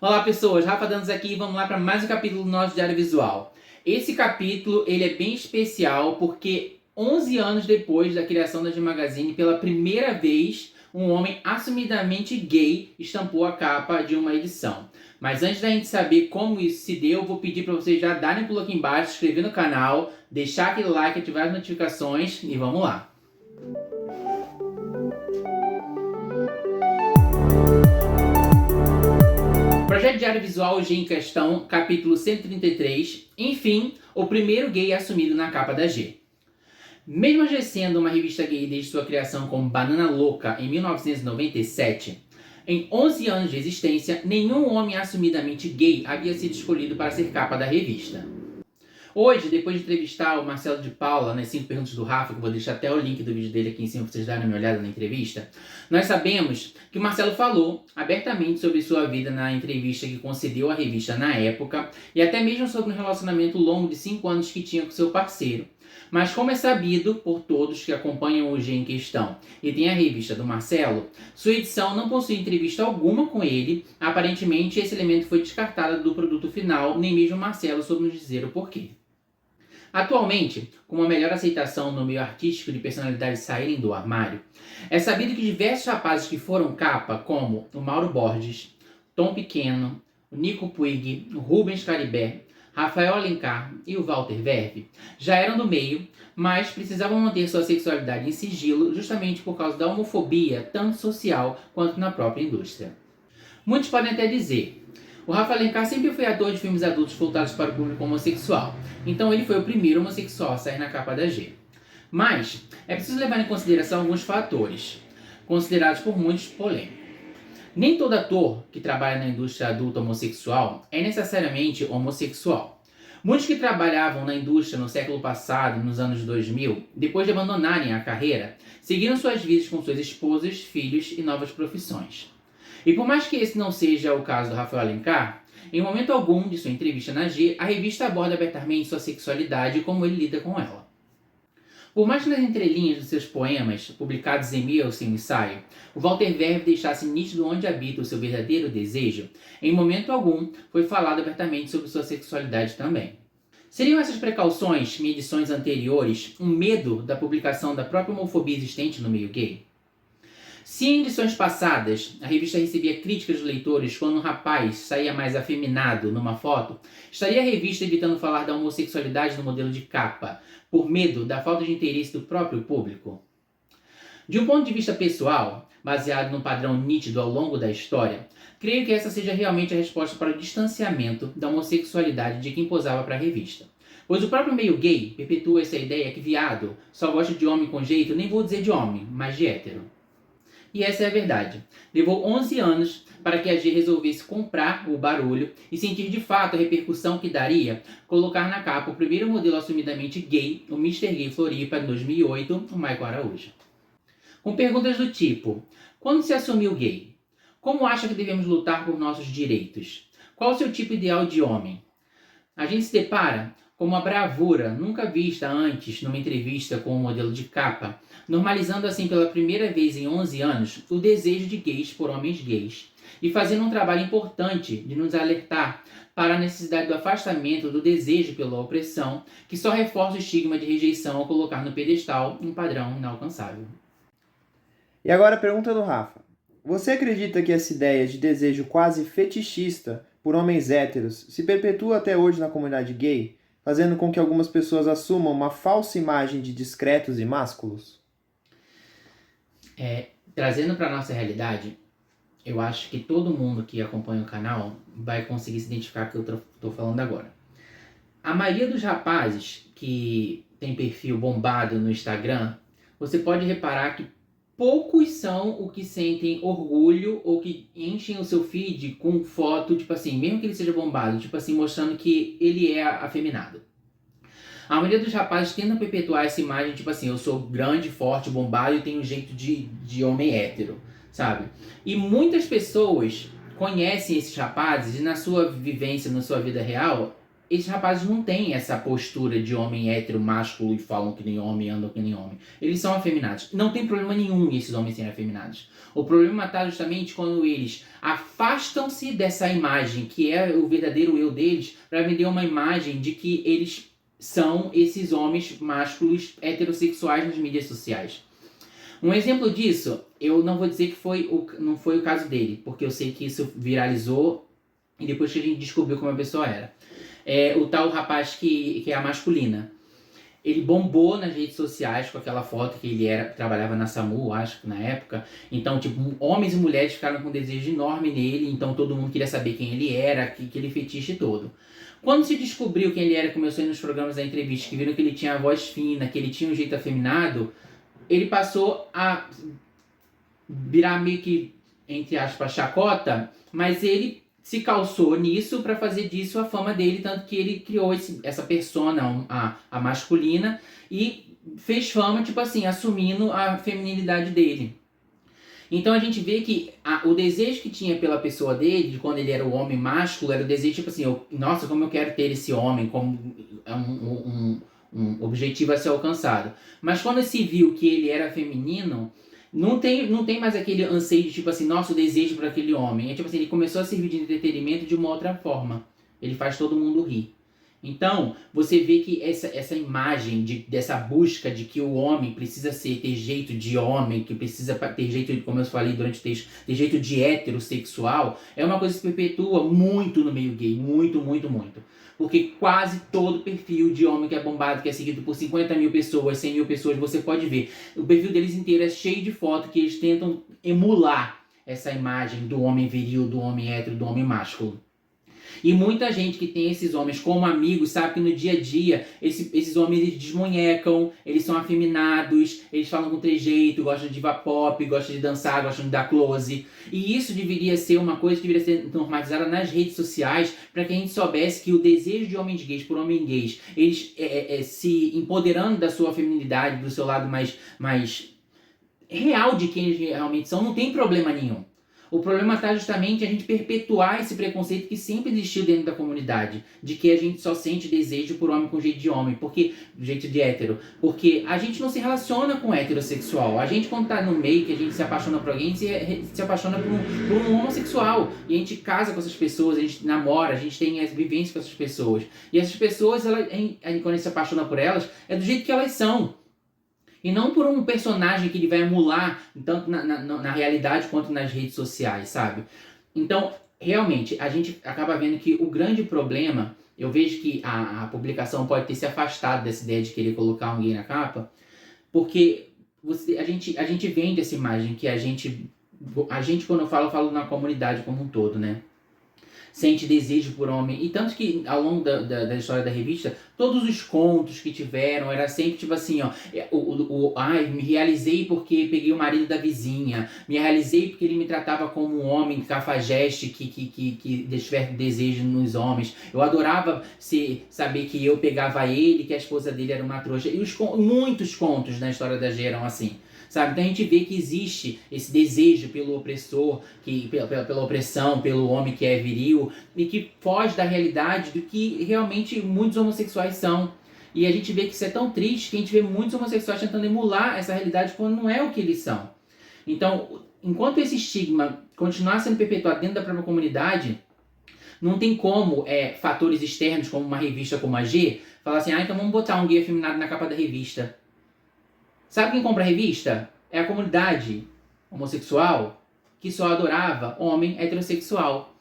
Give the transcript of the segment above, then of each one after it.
Olá pessoas, Rafa Danos aqui e vamos lá para mais um capítulo do nosso Diário Visual. Esse capítulo ele é bem especial porque 11 anos depois da criação da G Magazine, pela primeira vez, um homem assumidamente gay estampou a capa de uma edição. Mas antes da gente saber como isso se deu, eu vou pedir para vocês já darem um pulo aqui embaixo, se inscrever no canal, deixar aquele like, ativar as notificações e vamos lá. Projeto Diário Visual G em Questão, capítulo 133. Enfim, o primeiro gay assumido na capa da G. Mesmo a G sendo uma revista gay desde sua criação como Banana Louca em 1997, em 11 anos de existência, nenhum homem assumidamente gay havia sido escolhido para ser capa da revista. Hoje, depois de entrevistar o Marcelo de Paula nas 5 perguntas do Rafa, que eu vou deixar até o link do vídeo dele aqui em cima para vocês darem uma olhada na entrevista, nós sabemos que o Marcelo falou abertamente sobre sua vida na entrevista que concedeu à revista na época e até mesmo sobre um relacionamento longo de 5 anos que tinha com seu parceiro. Mas como é sabido por todos que acompanham o G em Questão e tem a revista do Marcelo, sua edição não possui entrevista alguma com ele. Aparentemente esse elemento foi descartado do produto final, nem mesmo Marcelo soube nos dizer o porquê. Atualmente, com uma melhor aceitação no meio artístico de personalidades saírem do armário, é sabido que diversos rapazes que foram capa, como o Mauro Borges, Tom Pequeno, o Nico Puig, o Rubens Caribé, Rafael Alencar e o Walter Verve, já eram do meio, mas precisavam manter sua sexualidade em sigilo justamente por causa da homofobia, tanto social quanto na própria indústria. Muitos podem até dizer: o Rafa Alencar sempre foi ator de filmes adultos voltados para o público homossexual, então ele foi o primeiro homossexual a sair na capa da G. Mas é preciso levar em consideração alguns fatores, considerados por muitos polêmicos. Nem todo ator que trabalha na indústria adulta homossexual é necessariamente homossexual. Muitos que trabalhavam na indústria no século passado, nos anos 2000, depois de abandonarem a carreira, seguiram suas vidas com suas esposas, filhos e novas profissões. E por mais que esse não seja o caso do Rafael Alencar, em momento algum de sua entrevista na G, a revista aborda abertamente sua sexualidade e como ele lida com ela. Por mais que nas entrelinhas dos seus poemas, publicados em meio ao seu ensaio, o Walter Verve deixasse nítido onde habita o seu verdadeiro desejo, em momento algum foi falado abertamente sobre sua sexualidade também. Seriam essas precauções, em edições anteriores, um medo da publicação da própria homofobia existente no meio gay? Se em edições passadas a revista recebia críticas dos leitores quando um rapaz saía mais afeminado numa foto, estaria a revista evitando falar da homossexualidade no modelo de capa, por medo da falta de interesse do próprio público? De um ponto de vista pessoal, baseado num padrão nítido ao longo da história, creio que essa seja realmente a resposta para o distanciamento da homossexualidade de quem posava para a revista. Pois o próprio meio gay perpetua essa ideia que viado só gosta de homem com jeito, nem vou dizer de homem, mas de hétero. E essa é a verdade. Levou 11 anos para que a G resolvesse comprar o barulho e sentir de fato a repercussão que daria colocar na capa o primeiro modelo assumidamente gay, o Mr. Gay Floripa, em 2008, o Maicon Araújo. Com perguntas do tipo: quando se assumiu gay? Como acha que devemos lutar por nossos direitos? Qual o seu tipo ideal de homem? A gente se depara com uma bravura nunca vista antes numa entrevista com um modelo de capa, normalizando assim pela primeira vez em 11 anos o desejo de gays por homens gays e fazendo um trabalho importante de nos alertar para a necessidade do afastamento do desejo pela opressão, que só reforça o estigma de rejeição ao colocar no pedestal um padrão inalcançável. E agora a pergunta do Rafa. Você acredita que essa ideia de desejo quase fetichista por homens héteros se perpetua até hoje na comunidade gay, fazendo com que algumas pessoas assumam uma falsa imagem de discretos e másculos? Trazendo para a nossa realidade, eu acho que todo mundo que acompanha o canal vai conseguir se identificar com o que eu estou falando agora. A maioria dos rapazes que tem perfil bombado no Instagram, você pode reparar que poucos são o que sentem orgulho ou que enchem o seu feed com foto, tipo assim, mesmo que ele seja bombado, tipo assim, mostrando que ele é afeminado. A maioria dos rapazes tenta perpetuar essa imagem, tipo assim, eu sou grande, forte, bombado e tenho um jeito de homem hétero, sabe? E muitas pessoas conhecem esses rapazes e na sua vivência, na sua vida real, esses rapazes não têm essa postura de homem hétero, másculo e falam que nem homem, andam que nem homem. Eles são afeminados. Não tem problema nenhum esses homens serem afeminados. O problema está justamente quando eles afastam-se dessa imagem, que é o verdadeiro eu deles, para vender uma imagem de que eles são esses homens másculos heterossexuais nas mídias sociais. Um exemplo disso, eu não vou dizer que não foi o caso dele, porque eu sei que isso viralizou e depois que a gente descobriu como a pessoa era. O tal rapaz que é a masculina. Ele bombou nas redes sociais com aquela foto que ele trabalhava na SAMU, acho que na época. Então, tipo, homens e mulheres ficaram com um desejo enorme nele, então todo mundo queria saber quem ele era, aquele fetiche todo. Quando se descobriu quem ele era, começou a ir nos programas da entrevista, que viram que ele tinha a voz fina, que ele tinha um jeito afeminado, ele passou a virar meio que, entre aspas, chacota, mas ele se calçou nisso para fazer disso a fama dele, tanto que ele criou essa persona, a masculina, e fez fama, tipo assim, assumindo a feminilidade dele. Então a gente vê que o desejo que tinha pela pessoa dele, de quando ele era o homem másculo, era o desejo, tipo assim, nossa, como eu quero ter esse homem, como um objetivo a ser alcançado. Mas quando se viu que ele era feminino, não tem mais aquele anseio de tipo assim, nossa, o desejo por aquele homem. É tipo assim, ele começou a servir de entretenimento de uma outra forma. Ele faz todo mundo rir. Então, você vê que essa imagem dessa busca de que o homem precisa ter jeito de homem, que precisa ter jeito, como eu falei durante o texto, ter jeito de heterossexual, é uma coisa que se perpetua muito no meio gay. Muito, muito, muito. Porque quase todo perfil de homem que é bombado, que é seguido por 50 mil pessoas, 100 mil pessoas, você pode ver. O perfil deles inteiro é cheio de fotos que eles tentam emular essa imagem do homem viril, do homem hétero, do homem másculo. E muita gente que tem esses homens como amigos sabe que no dia a dia esses homens eles desmonhecam, eles são afeminados, eles falam com trejeito, gostam de diva pop, gostam de dançar, gostam de dar close. E isso deveria ser uma coisa que deveria ser normalizada nas redes sociais para que a gente soubesse que o desejo de homens gays por homens gays, eles se empoderando da sua feminilidade, do seu lado mais real de quem eles realmente são, não tem problema nenhum. O problema está justamente a gente perpetuar esse preconceito que sempre existiu dentro da comunidade, de que a gente só sente desejo por homem com jeito de homem, jeito de hétero, porque a gente não se relaciona com heterossexual. A gente, quando está no meio, que a gente se apaixona por alguém, se apaixona por um homossexual, e a gente casa com essas pessoas, a gente namora, a gente tem as vivências com essas pessoas. E essas pessoas, quando a gente se apaixona por elas, é do jeito que elas são. E não por um personagem que ele vai emular, tanto na realidade quanto nas redes sociais, sabe? Então, realmente, a gente acaba vendo que o grande problema, eu vejo que a publicação pode ter se afastado dessa ideia de querer colocar um gay na capa, porque a gente vende essa imagem que a gente, quando eu falo na comunidade como um todo, né? Sente desejo por homem. E tanto que ao longo da história da revista, todos os contos que tiveram, era sempre tipo assim, ó. Me realizei porque peguei o marido da vizinha. Me realizei porque ele me tratava como um homem cafajeste que desperta desejo nos homens. Eu adorava saber que eu pegava ele, que a esposa dele era uma trouxa. E muitos contos na história da G eram assim. Sabe? Então a gente vê que existe esse desejo pelo opressor, pela opressão, pelo homem que é viril, e que foge da realidade do que realmente muitos homossexuais são. E a gente vê que isso é tão triste que a gente vê muitos homossexuais tentando emular essa realidade quando não é o que eles são. Então, enquanto esse estigma continuar sendo perpetuado dentro da própria comunidade, não tem como fatores externos, como uma revista como a G, falar assim, então vamos botar um gay afeminado na capa da revista. Sabe quem compra a revista? É a comunidade homossexual que só adorava homem heterossexual.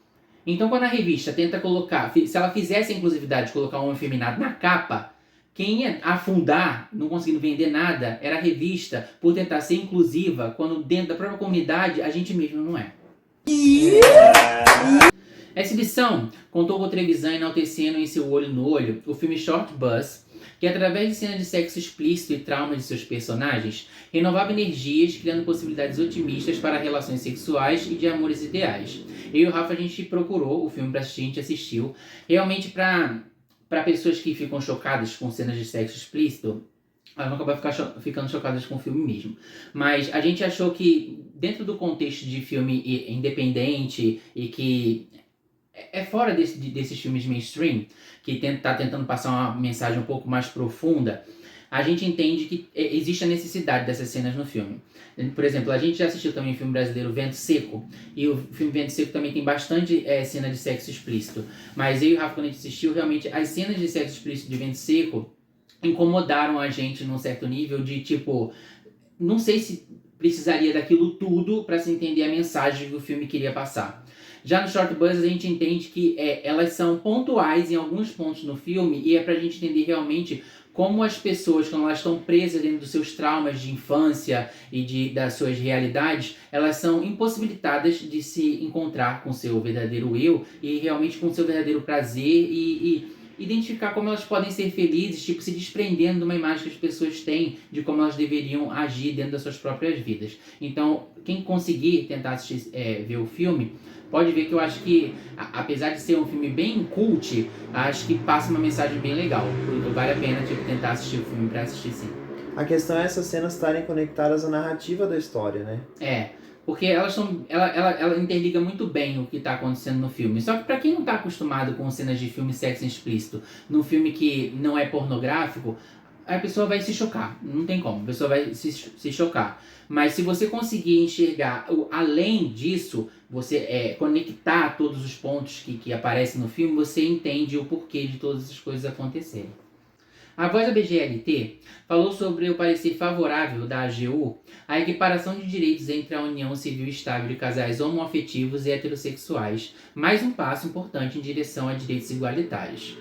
Então, quando a revista tenta colocar, se ela fizesse a inclusividade de colocar um homem afeminado na capa, quem ia afundar, não conseguindo vender nada, era a revista por tentar ser inclusiva, quando dentro da própria comunidade a gente mesmo não é. Essa edição contou com o Trevisan enaltecendo em Seu Olho no Olho o filme Short Bus, que através de cenas de sexo explícito e trauma de seus personagens, renovava energias, criando possibilidades otimistas para relações sexuais e de amores ideais. Eu e o Rafa, a gente procurou o filme para assistir, a gente assistiu. Realmente, para pessoas que ficam chocadas com cenas de sexo explícito, elas vão acabar ficando chocadas com o filme mesmo. Mas a gente achou que, dentro do contexto de filme independente e que é fora desses filmes mainstream, que tá tentando passar uma mensagem um pouco mais profunda, a gente entende que existe a necessidade dessas cenas no filme. Por exemplo, a gente já assistiu também o filme brasileiro Vento Seco, e o filme Vento Seco também tem bastante cena de sexo explícito. Mas eu e o Rafa, quando a gente assistiu, realmente as cenas de sexo explícito de Vento Seco incomodaram a gente num certo nível de tipo, não sei se precisaria daquilo tudo para se entender a mensagem que o filme queria passar. Já no Short Buzz a gente entende que elas são pontuais em alguns pontos no filme e é pra gente entender realmente como as pessoas, quando elas estão presas dentro dos seus traumas de infância e das suas realidades, elas são impossibilitadas de se encontrar com o seu verdadeiro eu e realmente com o seu verdadeiro prazer e identificar como elas podem ser felizes, tipo, se desprendendo de uma imagem que as pessoas têm de como elas deveriam agir dentro das suas próprias vidas. Então, quem conseguir tentar assistir, ver o filme, pode ver que eu acho que, apesar de ser um filme bem cult, acho que passa uma mensagem bem legal. Vale a pena tipo, tentar assistir o filme pra assistir sim. A questão é essas cenas estarem conectadas à narrativa da história, né? Porque ela interliga muito bem o que está acontecendo no filme. Só que para quem não está acostumado com cenas de filme sexo explícito, num filme que não é pornográfico, a pessoa vai se chocar. Não tem como, a pessoa vai se chocar. Mas se você conseguir enxergar além disso, você conectar todos os pontos que aparecem no filme, você entende o porquê de todas essas coisas acontecerem. A voz da BGLT falou sobre o parecer favorável da AGU à equiparação de direitos entre a união civil estável de casais homoafetivos e heterossexuais, mais um passo importante em direção a direitos igualitários.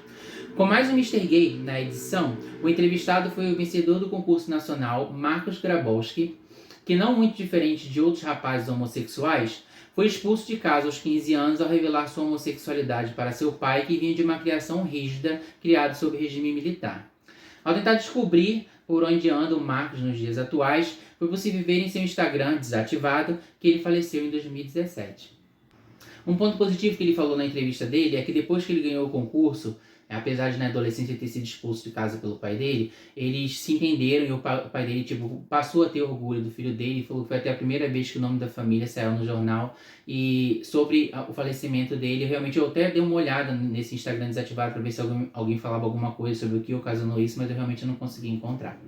Com mais um Mr. Gay na edição, o entrevistado foi o vencedor do concurso nacional Marcos Grabowski, que não muito diferente de outros rapazes homossexuais, foi expulso de casa aos 15 anos ao revelar sua homossexualidade para seu pai, que vinha de uma criação rígida, criado sob regime militar. Ao tentar descobrir por onde anda o Marcos nos dias atuais, foi possível ver em seu Instagram desativado que ele faleceu em 2017. Um ponto positivo que ele falou na entrevista dele é que depois que ele ganhou o concurso, apesar de na adolescência ter sido expulso de casa pelo pai dele, eles se entenderam e o pai dele passou a ter orgulho do filho dele e falou que foi até a primeira vez que o nome da família saiu no jornal. E sobre o falecimento dele, realmente eu até dei uma olhada nesse Instagram desativado para ver se alguém falava alguma coisa sobre o que ocasionou isso, mas eu realmente não consegui encontrar.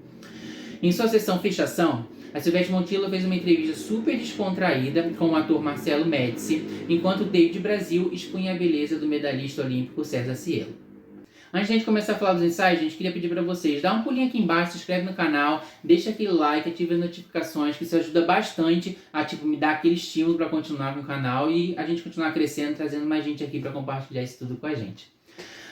Em sua sessão fechação, a Silvestre Montilla fez uma entrevista super descontraída com o ator Marcelo Médici, enquanto o David Brasil expunha a beleza do medalhista olímpico César Cielo. Antes de a gente começar a falar dos ensaios, gente, queria pedir para vocês, dá um pulinho aqui embaixo, se inscreve no canal, deixa aquele like, ativa as notificações, que isso ajuda bastante a me dar aquele estímulo para continuar com o canal e a gente continuar crescendo, trazendo mais gente aqui para compartilhar isso tudo com a gente.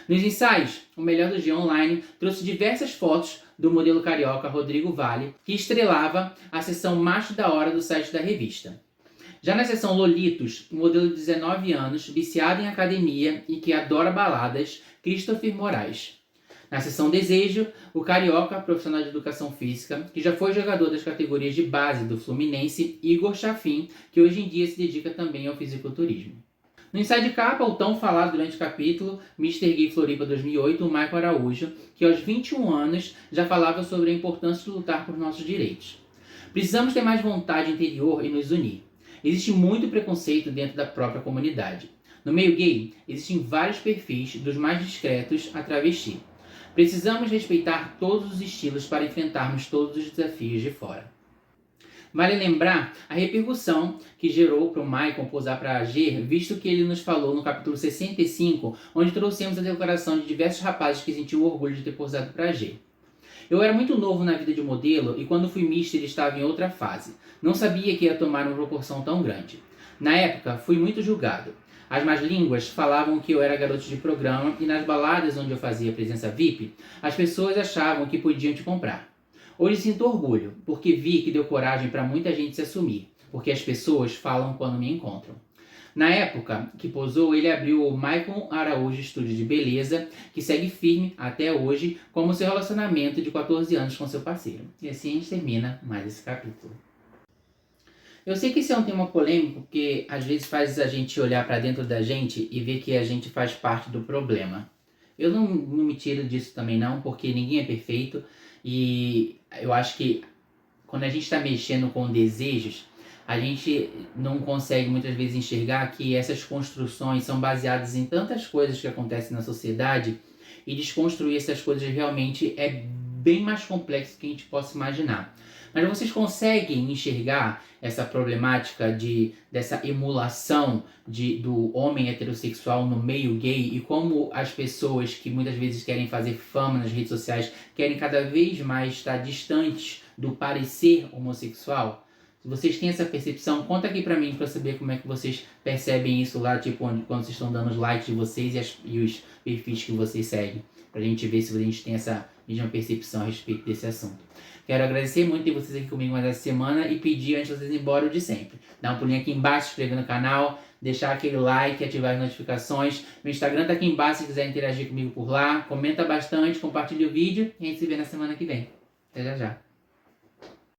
Nos ensaios, o Melhor do Dia Online trouxe diversas fotos do modelo carioca Rodrigo Vale, que estrelava a seção Macho da Hora do site da revista. Já na seção Lolitos, o modelo de 19 anos, viciado em academia e que adora baladas, Christopher Moraes. Na seção Desejo, o carioca profissional de educação física, que já foi jogador das categorias de base do Fluminense, Igor Chafin, que hoje em dia se dedica também ao fisiculturismo. No ensaio de capa, o tão falado durante o capítulo, Mr. Gay Floripa 2008, o Michael Araújo, que aos 21 anos já falava sobre a importância de lutar por nossos direitos. Precisamos ter mais vontade interior e nos unir. Existe muito preconceito dentro da própria comunidade. No meio gay, existem vários perfis, dos mais discretos a travesti. Precisamos respeitar todos os estilos para enfrentarmos todos os desafios de fora. Vale lembrar a repercussão que gerou para o Michael posar para a G, visto que ele nos falou no capítulo 65, onde trouxemos a declaração de diversos rapazes que sentiam orgulho de ter posado para a G. Eu era muito novo na vida de modelo e quando fui mister estava em outra fase. Não sabia que ia tomar uma proporção tão grande. Na época, fui muito julgado. As más línguas falavam que eu era garoto de programa e nas baladas onde eu fazia presença VIP, as pessoas achavam que podiam te comprar. Hoje sinto orgulho, porque vi que deu coragem para muita gente se assumir, porque as pessoas falam quando me encontram. Na época que posou, ele abriu o Michael Araújo Estúdio de Beleza, que segue firme até hoje, como seu relacionamento de 14 anos com seu parceiro. E assim a gente termina mais esse capítulo. Eu sei que esse é um tema polêmico, porque às vezes faz a gente olhar para dentro da gente e ver que a gente faz parte do problema. Eu não me tiro disso também não, porque ninguém é perfeito e eu acho que quando a gente está mexendo com desejos, a gente não consegue muitas vezes enxergar que essas construções são baseadas em tantas coisas que acontecem na sociedade, e desconstruir essas coisas realmente é bem mais complexo do que a gente possa imaginar. Mas vocês conseguem enxergar essa problemática dessa emulação do homem heterossexual no meio gay, e como as pessoas que muitas vezes querem fazer fama nas redes sociais querem cada vez mais estar distantes do parecer homossexual? Se vocês têm essa percepção, conta aqui pra mim, pra eu saber como é que vocês percebem isso lá, tipo, quando vocês estão dando os likes de vocês e os perfis que vocês seguem, pra gente ver se a gente tem essa mesma percepção a respeito desse assunto. Quero agradecer muito ter vocês aqui comigo mais essa semana e pedir, antes de vocês irem embora, o de sempre. Dá um pulinho aqui embaixo, se inscrever no canal, deixar aquele like, ativar as notificações. Meu Instagram tá aqui embaixo se quiser interagir comigo por lá. Comenta bastante, compartilha o vídeo e a gente se vê na semana que vem. Até já já.